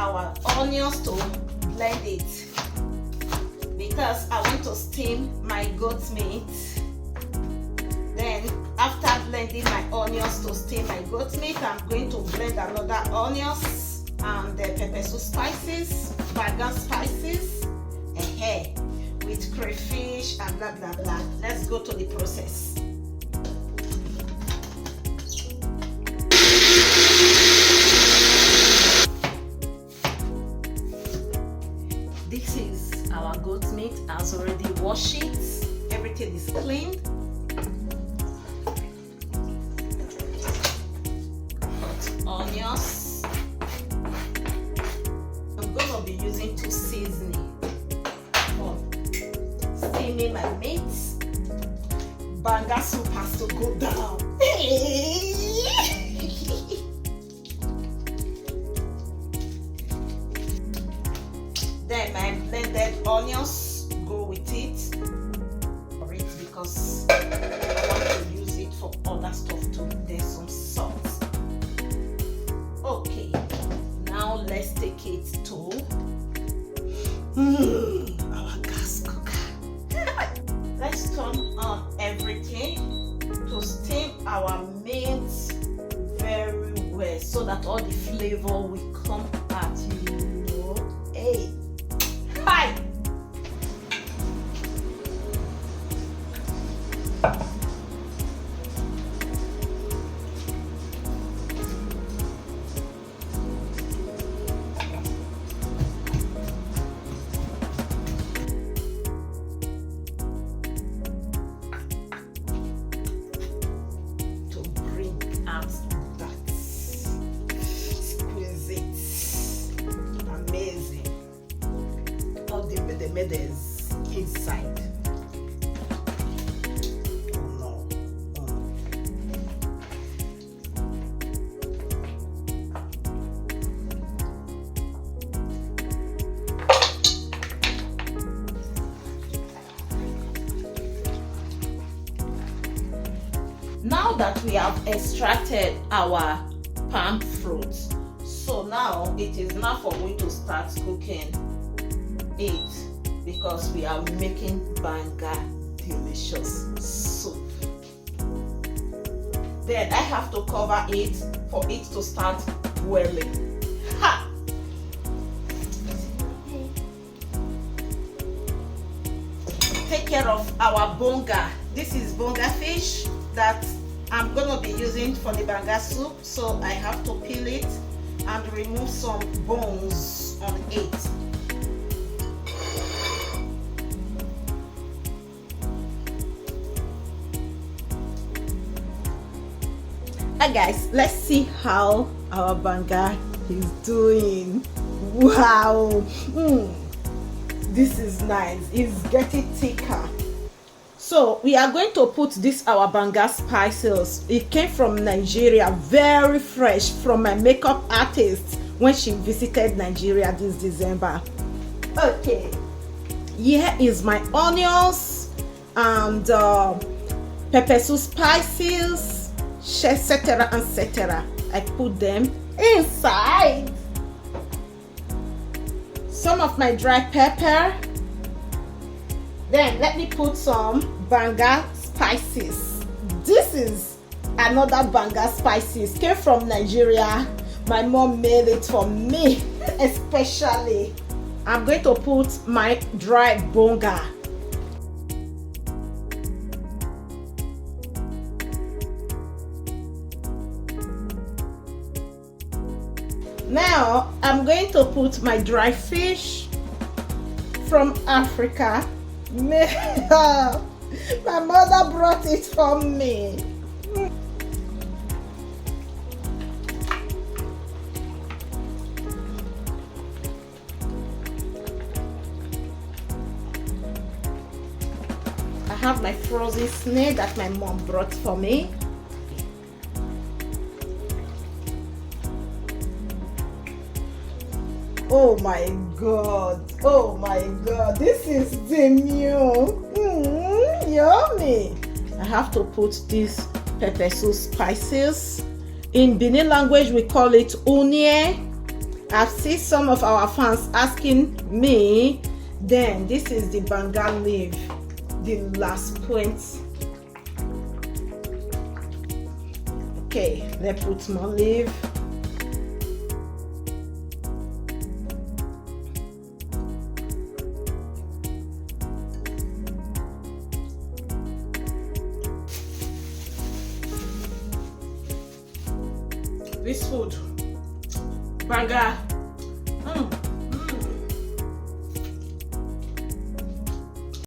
our onions to blend it, because I want to steam my goat meat. Then after blending my onions to steam my goat meat, I'm going to blend another onions and the pepper soup spices, Banga spices, with crayfish and blah blah blah. Let's go to the process. This is our goat meat. I've already washed it. Everything is cleaned. Hot onions. I'm gonna be using 2 seasoning for steaming my meat. Banga soup has to go down. Then my blended onions go with it for it, because I want to use it for other stuff too. There's some salt. Okay, now let's take it to our gas cooker. Let's turn on everything to steam our meat very well, so that all the flavor will come out. Hey. Hi. To bring out that exquisite, amazing, all the medals inside. Oh no, oh no. Now that we have extracted our palm fruit, so now it is now for we to start cooking it, because we are making Banga delicious soup. Then I have to cover it for it to start boiling. Ha! Take care of our Banga. This is Banga fish that I'm gonna be using for the Banga soup, so I have to peel it and remove some bones on it. Hi guys, let's see how our Banga is doing. Wow, this is nice. It's getting thicker. So we are going to put this our Banga spices. It came from Nigeria, very fresh, from my makeup artist when she visited Nigeria this December. Okay, here is my onions and pepper soup spices, etc. etc. I put them inside. Some of my dry pepper. Then let me put some Banga spices. This is another Banga spices. Came from Nigeria. My mom made it for me especially. I'm going to put my dry Banga. Now I'm going to put my dry fish from Africa. My mother brought it for me. I have my frozen snail that my mom brought for me. Oh my god, oh my god, this is the new, yummy. I have to put these pepper soup spices. In Benin language we call it unye. I've seen some of our fans asking me. Then this is the Banga leaf, the last point. Okay, let's put more leaf. This food, Banga,